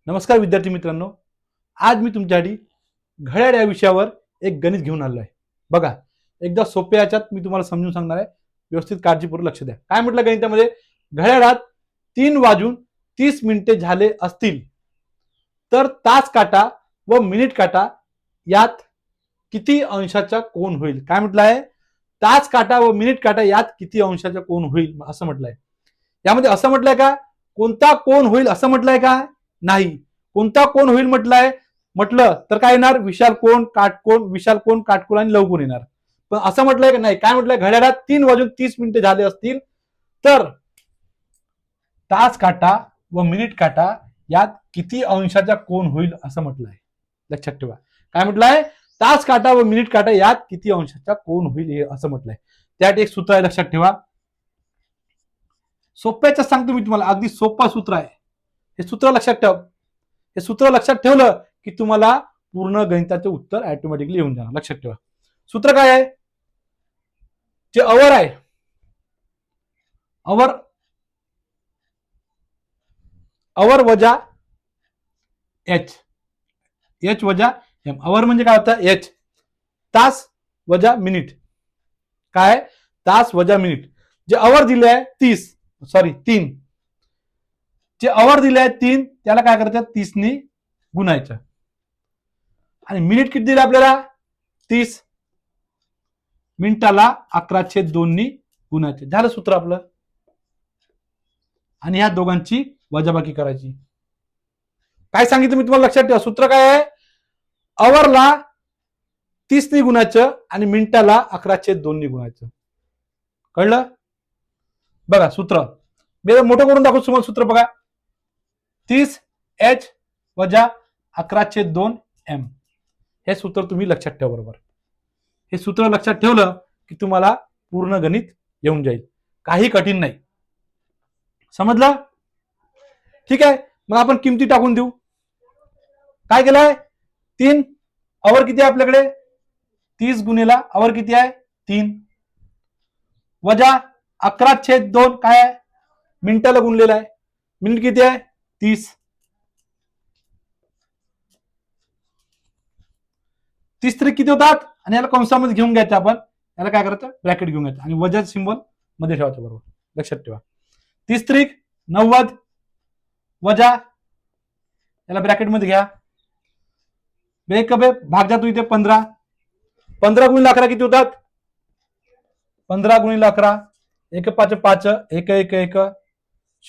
नमस्कार विद्यार्थी मित्रांनो, आज मी तुमच्यासाठी घड्याळ या विषयावर एक गणित घेऊन आलो आहे. बघा, एकदा सोप्या याच्यात मी तुम्हाला समजून सांगणार आहे. व्यवस्थित काळजीपूर्वक लक्ष द्या. काय म्हटलं गणितामध्ये? घड्याळात 3:30 झाले असतील तर तास काटा व मिनिट काटा यात किती अंशाचा कोन होईल? काय म्हटलं आहे? तास काटा व मिनिट काटा यात किती अंशाचा कोन होईल असं म्हटलंय. यामध्ये असं म्हटलंय का कोणता कोन होईल असं म्हटलंय का? नाही. कोणता कोन होईल म्हटलं तर काय येणार? विशाल कोन, काटकोन आणि लवकोन येणार. पण असं म्हटलंय की नाही? काय म्हटलंय? घड्याळात 3:30 झाले असतील तर तास काटा व मिनिट काटा यात किती अंशाचा कोन होईल असं म्हटलंय. लक्षात ठेवा. काय म्हटलंय? तास काटा व मिनिट काटा यात किती अंशाचा कोन होईल हे असं म्हटलंय. त्यात एक सूत्र आहे, लक्षात ठेवा. सोप्याचं सांगतो मी तुम्हाला, अगदी सोपा सूत्र आहे. हे सूत्र लक्षात ठेवा. हे सूत्र लक्षात ठेवलं की तुम्हाला पूर्ण गणिताचे उत्तर ऑटोमॅटिकली येऊन जाणार. लक्षात ठेवा. सूत्र काय आहे? जे अवर आहे, अवर वजा एच वजा एम. अवर म्हणजे काय होतं? एच. तास वजा मिनिट. काय? तास वजा मिनिट. जे अवर दिले आहे 3, जे अवर दिले आहे 3 त्याला काय करायचं? 30 ने गुणायचं. आणि मिनिट किती दिले आपल्याला? 30. मिनिटाला 11/2 ने गुणायचे. झालं सूत्र आपलं. आणि ह्या दोघांची वजाबाकी करायची. काय सांगितलं मी तुम्हाला? लक्षात ठेवा. सूत्र काय आहे? अवरला 30 ने गुणायचं आणि मिनिटाला 11/2 ने गुणायचं. कळलं? बघा सूत्र मी मोठं करून दाखवतो तुम्हाला. सूत्र बघा, 30H वजा 11/2 M. हे सूत्र तुम्ही लक्षात ठेवा. बरोबर, हे सूत्र लक्षात ठेवलं की तुम्हाला पूर्ण गणित येऊन जाईल. काही कठीण नाही. समजलं? ठीक आहे. मग आपण किमती टाकून देऊ. काय केलंय? 3 अवर किती आहे आपल्याकडे? 30 गुणिला अवर किती आहे? 3 वजा 11/2 काय आहे? मिनिटाला गुणलेला आहे. मिनिट किती आहे? 30. 30 तरी किती होतात? आणि याला कंसामध्ये घेऊन घ्यायचं आपण. याला काय करायचं? ब्रॅकेट घेऊन घ्यायचं आणि वजा सिंबल मध्ये ठेवायचं. बरोबर, लक्षात ठेवा. 30 त्रिक 90 वजा याला ब्रॅकेट मध्ये घ्या. भाग जातो इथे 15. 15 गुणिले 11 किती होतात? 15 गुणिले 11 1 5 5 1 1 1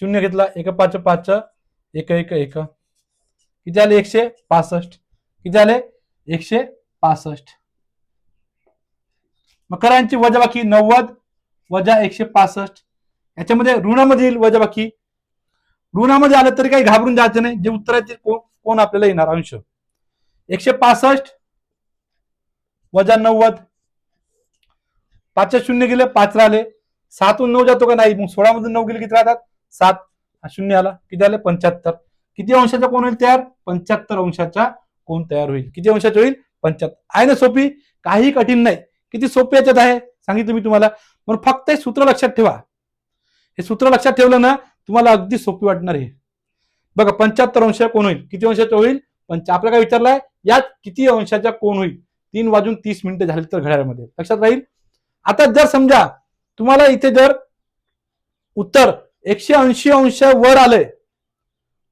0 घेतला. 1 5 5 1 1 1 किती आले? 165. किती आले? 165. मग करा यांची वजाबाकी. 90 वजा 165. याच्यामध्ये ऋणामध्ये येईल वजाबाकी. ऋणामध्ये आलं तरी काही घाबरून जायचं नाही. जे उत्तर आहे ते कोण आपल्याला येणार? अंश. 165 वजा 90. 5 0 गेले, 5 राहिले. 7 9 जातो का? नाही. मग 16 मधून 9 गेले किती राहतात? 7. 0 आला. किती आले? 75. किती अंशाचा कोण होईल तयार? 75 अंशाचा कोण तयार होईल. किती अंशाचा होईल? 75. आहे ना सोपी? काही कठीण नाही. किती सोपी याच्यात आहे सांगितलं मी तुम्हाला. म्हणून फक्त हे सूत्र लक्षात ठेवा. हे सूत्र लक्षात ठेवलं ना तुम्हाला अगदी सोपी वाटणार आहे. बघा, 75 अंश कोण होईल? किती अंशाचा होईल? आपल्याला काय विचारलंय? यात किती अंशाचा कोण होईल? 3:30 झाले तर घड्याळामध्ये. लक्षात राहील. आता जर समजा तुम्हाला इथे जर उत्तर 180 अंश वर आलंय,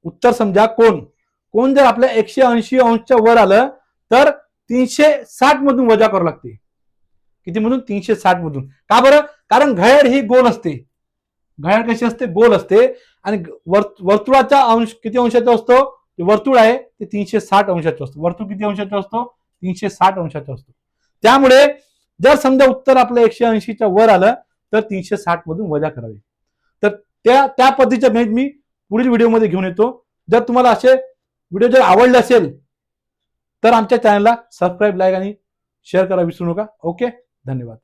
उत्तर समजा कोण जर आपल्या 180 अंशच्या वर आलं तर 360 मधून वजा करावं लागते. किती मधून? 360 मधून. का बरं? कारण घड्याळ ही गोल असते. घड्याळ कशी असते? गोल असते. आणि वर्तुळाचा अंश किती अंशाचा असतो? वर्तुळ आहे ते 360 अंशाचा असतो. वर्तुळ किती अंशाचा असतो? 360 अंशाचा असतो. त्यामुळे जर समजा उत्तर आपलं 180च्या वर आलं तर 360 मधून वजा करावे. तर त्या पद्धतीच्या गणित मी पुढील व्हिडिओमध्ये घेऊन येतो. जर तुम्हाला असे व्हिडिओ जर आवडले असेल तर आमच्या चॅनलला सबस्क्राईब, लाईक आणि शेअर करा विसरू नका. ओके, धन्यवाद.